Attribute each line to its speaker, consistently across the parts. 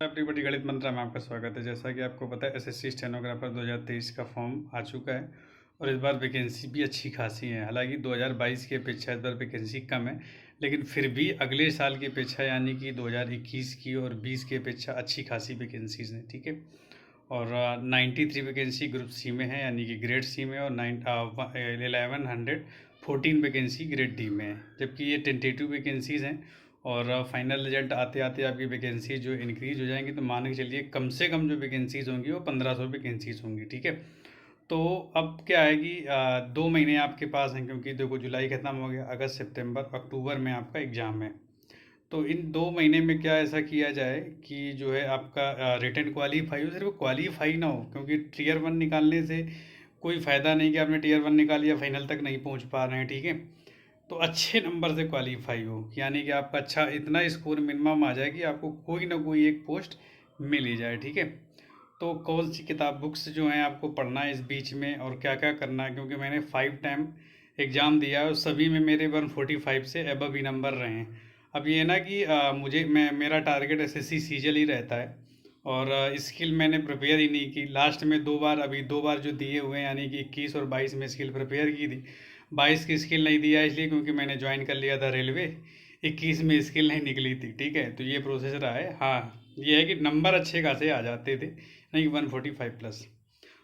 Speaker 1: Everybody, गणित मंत्रा में आपका स्वागत है। जैसा कि आपको पता है, एसएससी स्टेनोग्राफर 2023 का फॉर्म आ चुका है और इस बार वैकेंसी भी अच्छी खासी है। हालांकि 2022 की अपेक्षा इस बार वैकेंसी कम है, लेकिन फिर भी अगले साल की अपेक्षा यानी कि 2021 की और 20 की अपेक्षा अच्छी खासी वैकेंसीज हैं। ठीक है। और 93 वैकेंसी ग्रुप सी में है यानी कि ग्रेड सी में, और 1114 वैकेंसी ग्रेड डी में है। जबकि ये टेंटेटिव वैकेंसीज़ हैं और फाइनल रिजल्ट आते आते आपकी वैकेंसी जो इंक्रीज़ हो जाएंगी, तो मान के चलिए कम से कम जो वैकेंसीज़ होंगी वो 1500 वैकेंसीज़ होंगी। ठीक है। तो अब क्या है कि 2 महीने आपके पास हैं, क्योंकि देखो जुलाई ख़त्म हो गया, अगस्त सितंबर अक्टूबर में आपका एग्ज़ाम है। तो इन 2 महीने में क्या ऐसा किया जाए कि जो है आपका रिटन क्वालिफाई हो, सिर्फ क्वालिफाई ना हो, क्योंकि टीयर 1 निकालने से कोई फ़ायदा नहीं कि आपने टीयर 1 निकाल लिया, फाइनल तक नहीं पहुंच पा रहे हैं। ठीक है। तो अच्छे नंबर से क्वालिफाई हो, यानी कि आपका अच्छा इतना स्कोर मिनिमम आ जाए कि आपको कोई ना कोई एक पोस्ट मिल ही जाए। ठीक है। तो कौन सी किताब बुक्स जो हैं आपको पढ़ना है इस बीच में, और क्या क्या करना है, क्योंकि मैंने 5 टाइम एग्ज़ाम दिया और सभी में मेरे 145 से एबव ही नंबर रहे हैं। अब ये ना कि मेरा टारगेट एसएससी सीजीएल ही रहता है, और स्किल मैंने प्रिपेयर ही नहीं की। लास्ट में 2 बार, अभी 2 बार जो दिए हुए हैं, यानी कि 21 और 22 में स्किल प्रिपेयर की थी। 22 की स्किल नहीं दिया इसलिए क्योंकि मैंने ज्वाइन कर लिया था रेलवे। 21 में स्किल नहीं निकली थी। ठीक है। तो ये प्रोसेस रहा है। हाँ, ये है कि नंबर अच्छे खासे आ जाते थे, नहीं 145 प्लस।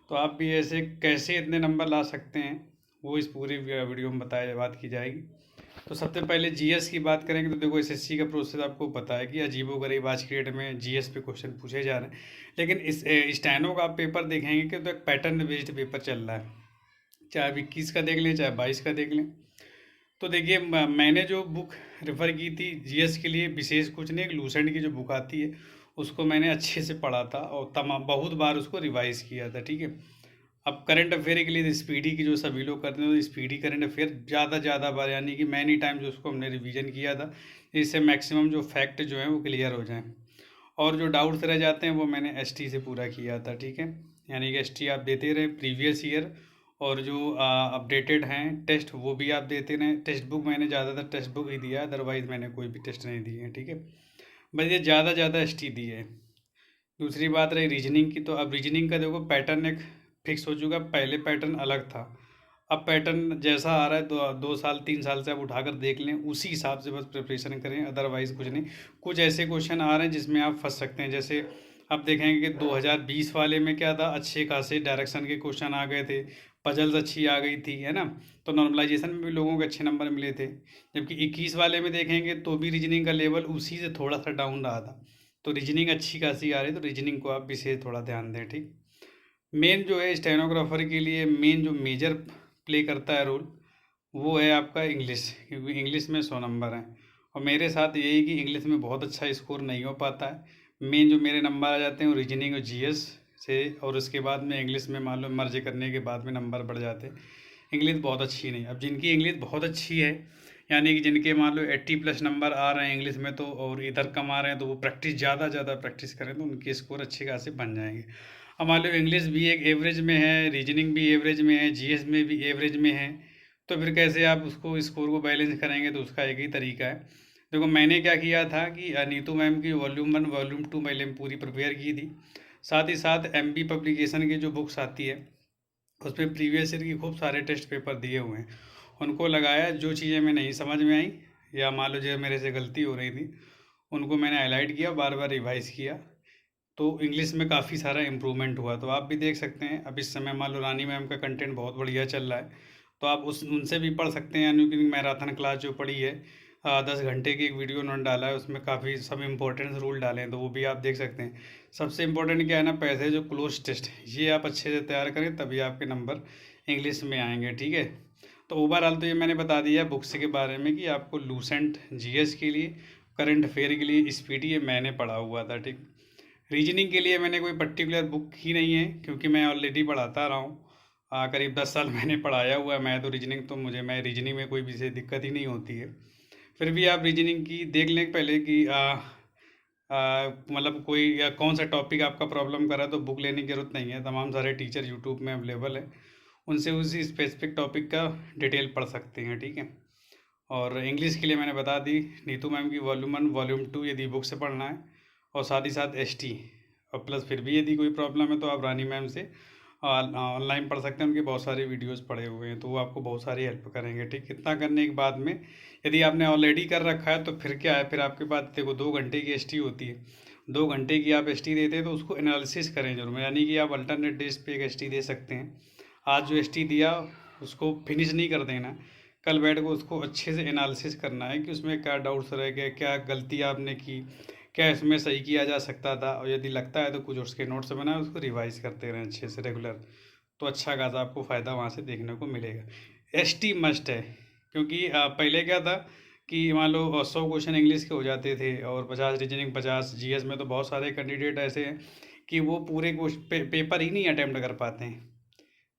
Speaker 1: तो आप भी ऐसे कैसे इतने नंबर ला सकते हैं, वो इस पूरी वीडियो में बात की जाएगी। तो सबसे पहले जीएस की बात करेंगे तो देखो, एसएससी का प्रोसेस आपको पता है कि अजीबोगरीब आज की डेट में जीएस पे क्वेश्चन पूछे जा रहे हैं। लेकिन इस स्टैनो का आप पेपर देखेंगे कि तो एक पैटर्न बेस्ड पेपर चल रहा है, चाहे आप 21 का देख लें चाहे 22 का देख लें। तो देखिए, मैंने जो बुक रेफ़र की थी जीएस के लिए, विशेष कुछ नहीं, एक लूसेंट की जो बुक आती है उसको मैंने अच्छे से पढ़ा था और तमाम बहुत बार उसको रिवाइज़ किया था। ठीक है। अब करंट अफेयर के लिए स्पीडी की जो सभी लोग करते हैं, तो स्पीडी करंट अफेयर ज़्यादा बार यानी कि मैनी टाइम्स उसको हमने रिवीजन किया था, जिससे मैक्सिमम जो फैक्ट जो है वो क्लियर हो जाएं। और जो डाउट्स रह जाते हैं वो मैंने एसटी से पूरा किया था। ठीक है। यानी कि एसटी आप देते रहे प्रीवियस ईयर, और जो अपडेटेड हैं टेस्ट वो भी आप देते रहें। टेक्स्ट बुक मैंने ज़्यादातर टेक्स्ट बुक ही दिया है, अदरवाइज़ मैंने कोई भी टेस्ट नहीं दिए हैं। ठीक है। बस ये ज़्यादा एसटी दी है। दूसरी बात रही रीजनिंग की, तो अब रीजनिंग का देखो पैटर्न एक फिक्स हो चुका। पहले पैटर्न अलग था, अब पैटर्न जैसा आ रहा है तो 2 साल 3 साल से आप उठाकर देख लें, उसी हिसाब से बस प्रिपरेशन करें, अदरवाइज़ कुछ नहीं। कुछ ऐसे क्वेश्चन आ रहे हैं जिसमें आप फंस सकते हैं। जैसे आप देखेंगे कि 2020 वाले में क्या था, अच्छे खासे डायरेक्शन के क्वेश्चन आ गए थे, पजल्स अच्छी आ गई थी, है ना। तो नॉर्मलाइजेशन में भी लोगों के अच्छे नंबर मिले थे। जबकि 21 वाले में देखेंगे तो भी रीजनिंग का लेवल उसी से थोड़ा सा डाउन रहा था। तो रीजनिंग अच्छी खासी आ रही है, तो रीजनिंग को आप विशेष थोड़ा ध्यान दें। ठीक। मेन जो है स्टेनोग्राफर के लिए मेन जो मेजर प्ले करता है रोल, वो है आपका इंग्लिश, क्योंकि इंग्लिश में 100 नंबर हैं। और मेरे साथ यही कि इंग्लिश में बहुत अच्छा स्कोर नहीं हो पाता है। मेन जो मेरे नंबर आ जाते हैं वो रीजनिंग और जीएस से, और उसके बाद में इंग्लिश में मान लो मर्ज करने के बाद में नंबर बढ़ जाते हैं। इंग्लिश बहुत अच्छी नहीं। अब जिनकी इंग्लिश बहुत अच्छी है, यानी कि जिनके मान लो 80 प्लस नंबर आ रहे हैं इंग्लिश में, तो और इधर कम आ रहे हैं, तो वो प्रैक्टिस ज़्यादा प्रैक्टिस करें तो उनके स्कोर अच्छे खासे बन जाएंगे। अब मान लो इंग्लिश भी एक एवरेज में है, रीजनिंग भी एवरेज में है, जीएस में भी एवरेज में है, तो फिर कैसे आप उसको स्कोर को बैलेंस करेंगे। तो उसका एक ही तरीका है। देखो मैंने क्या किया था कि नीतू मैम की वॉल्यूम 1 वॉल्यूम 2 मैंने पूरी प्रिपेयर की थी। साथ ही साथ एमबी पब्लिकेशन की जो बुक्स आती है उसमें प्रीवियस ईयर की खूब सारे टेस्ट पेपर दिए हुए हैं, उनको लगाया। जो चीज़ें मैं नहीं समझ में आई या मान लो जो मेरे से गलती हो रही थी, उनको मैंने हाईलाइट किया, बार बार रिवाइज़ किया। तो इंग्लिश में काफ़ी सारा इम्प्रूवमेंट हुआ। तो आप भी देख सकते हैं, अब इस समय मान लो रानी मैम का कंटेंट बहुत बढ़िया चल रहा है, तो आप उनसे भी पढ़ सकते हैं। यानी कि मैराथन क्लास जो पढ़ी है, 10 घंटे की एक वीडियो उन्होंने डाला है, उसमें काफ़ी सब इम्पोर्टेंट रूल डाले हैं, तो वो भी आप देख सकते हैं। सबसे इम्पोर्टेंट क्या है ना, पैसे जो क्लोज टेस्ट, ये आप अच्छे से तैयार करें, तभी आपके नंबर इंग्लिश में आएंगे। ठीक है। तो ओवरऑल तो ये मैंने बता दिया बुक्स के बारे में कि आपको लूसेंट जीएस के लिए, करंट अफेयर के लिए स्पीडी, ये मैंने पढ़ा हुआ था। ठीक। रीजनिंग के लिए मैंने कोई पर्टिकुलर बुक ही नहीं है, क्योंकि मैं ऑलरेडी पढ़ाता रहा हूँ। करीब 10 साल मैंने पढ़ाया हुआ है मैं तो रीजनिंग, तो मैं रीजनिंग में कोई विशेष दिक्कत ही नहीं होती है। फिर भी आप रीजनिंग की देख लें पहले कि मतलब कोई या कौन सा टॉपिक आपका प्रॉब्लम कर रहा है, तो बुक लेने की ज़रूरत नहीं है। तमाम सारे टीचर यूट्यूब में अवेलेबल है, उनसे उसी स्पेसिफिक टॉपिक का डिटेल पढ़ सकते हैं। ठीक है। और इंग्लिश के लिए मैंने बता दी, नीतू मैम की वॉल्यूम 1 वॉल्यूम 2 यदि बुक से पढ़ना है, और साथ ही साथ ST। और प्लस फिर भी यदि कोई प्रॉब्लम है तो आप रानी मैम से ऑनलाइन पढ़ सकते हैं, उनके बहुत सारे वीडियोस पड़े हुए हैं, तो वो आपको बहुत सारी हेल्प करेंगे। ठीक, इतना करने के बाद में यदि आपने ऑलरेडी कर रखा है तो फिर क्या है, फिर आपके पास देखो 2 घंटे की ST होती है, 2 घंटे की आप ST देते हैं तो उसको एनालिसिस करें जरूर, यानी कि आप अल्टरनेट डेज पे एक ST दे सकते हैं। आज जो ST दिया उसको फिनिश नहीं कर देना, कल बैठ को उसको अच्छे से एनालिसिस करना है कि उसमें क्या डाउट्स रह गए, क्या गलती आपने की, क्या इसमें सही किया जा सकता था, और यदि लगता है तो कुछ उसके नोट्स बनाए, उसको रिवाइज करते रहें अच्छे से रेगुलर, तो अच्छा खासा आपको फ़ायदा वहाँ से देखने को मिलेगा। ST मस्ट है, क्योंकि पहले क्या था कि मान लो 100 क्वेश्चन इंग्लिश के हो जाते थे और 50 रीजनिंग, 50 GS में, तो बहुत सारे कैंडिडेट ऐसे हैं कि वो पूरे पेपर ही नहीं अटैम्प्ट कर पाते हैं,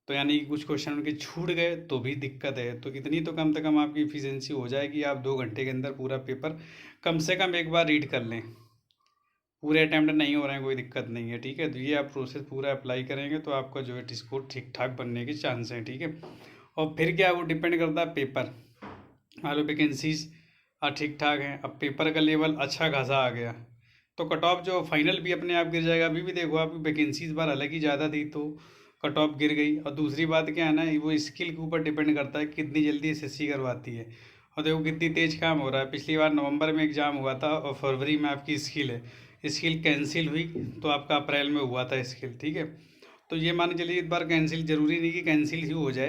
Speaker 1: तो यानी कि कुछ क्वेश्चन उनके छूट गए तो भी दिक्कत है। तो इतनी तो कम से कम आपकी इफ़िशियंसी हो जाएगी, आप 2 घंटे के अंदर पूरा पेपर कम से कम एक बार रीड कर लें। पूरे अटैम्प्ट नहीं हो रहे हैं कोई दिक्कत नहीं है, ठीक है। तो ये आप प्रोसेस पूरा अप्लाई करेंगे तो आपका जो है स्कोर ठीक ठाक बनने के चांस हैं, ठीक है। और फिर क्या, वो डिपेंड करता है पेपर, मान लो वैकेंसीज ठीक ठाक हैं, अब पेपर का लेवल अच्छा खासा आ गया तो कट ऑफ जो फाइनल भी अपने आप गिर जाएगा। अभी भी देखो आपकी वैकेंसी इस बार अलग ही ज़्यादा थी तो कट ऑफ गिर गई। और दूसरी बात क्या है ना, वो स्किल के ऊपर डिपेंड करता है कितनी जल्दी SSC करवाती है, और देखो कितनी तेज काम हो रहा है। पिछली बार नवंबर में एग्ज़ाम हुआ था और फरवरी में आपकी स्किल है, स्किल कैंसिल हुई तो आपका अप्रैल में हुआ था स्किल, ठीक है। तो ये मान के चलिए इस बार कैंसिल, ज़रूरी नहीं कि कैंसिल ही हो जाए,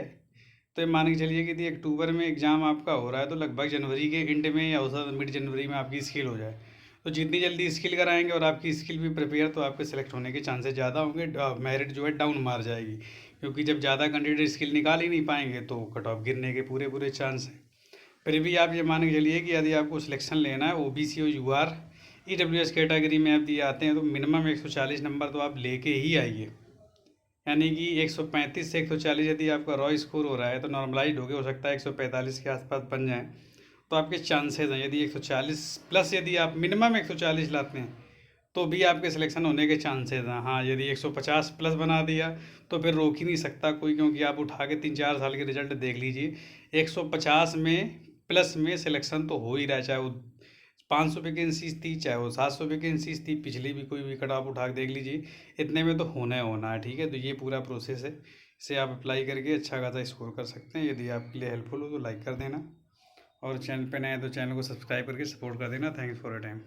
Speaker 1: तो ये मान के चलिए कि यदि अक्टूबर में एग्ज़ाम आपका हो रहा है तो लगभग जनवरी के एंड में या औसत मिड जनवरी में आपकी स्किल हो जाए। तो जितनी जल्दी स्किल कराएंगे और आपकी स्किल भी प्रिपेयर, तो आपके सेलेक्ट होने के चांसेस ज़्यादा होंगे, मेरिट जो है डाउन मार जाएगी, क्योंकि जब ज़्यादा कैंडिडेट स्किल निकाल ही नहीं पाएंगे तो कट ऑफ गिरने के पूरे पूरे चांस हैं। फिर भी आप ये मान के चलिए कि यदि आपको सिलेक्शन लेना है OBC और UR EWS कैटेगरी में आप दिए आते हैं तो मिनिमम 140 नंबर तो आप लेके ही आइए, यानी कि 135 से 140 यदि आपका रॉ स्कोर हो रहा है तो नॉर्मलाइज हो सकता है 145 के आसपास बन जाए, तो आपके चांसेस हैं। यदि 140 प्लस, यदि आप मिनिमम 140 लाते हैं तो भी आपके सिलेक्शन होने के चांसेस हैं। हाँ, यदि 150 प्लस बना दिया तो फिर रोक ही नहीं सकता कोई, क्योंकि आप उठा के 3-4 साल के रिजल्ट देख लीजिए, 150 में प्लस में सिलेक्शन तो हो ही रहा है, चाहे वो 500 वैकेंसीज थी, चाहे वो 700 वैकेंसीज थी, पिछली भी कोई भी कट आप उठा के देख लीजिए, इतने में तो होना ही होना है, ठीक है। तो ये पूरा प्रोसेस है, इसे आप अप्लाई करके अच्छा खासा स्कोर कर सकते हैं। यदि आपके लिए हेल्पफुल हो तो लाइक कर देना, और चैनल पे नए हैं तो चैनल को सब्सक्राइब करके सपोर्ट कर देना। Thanks for your time.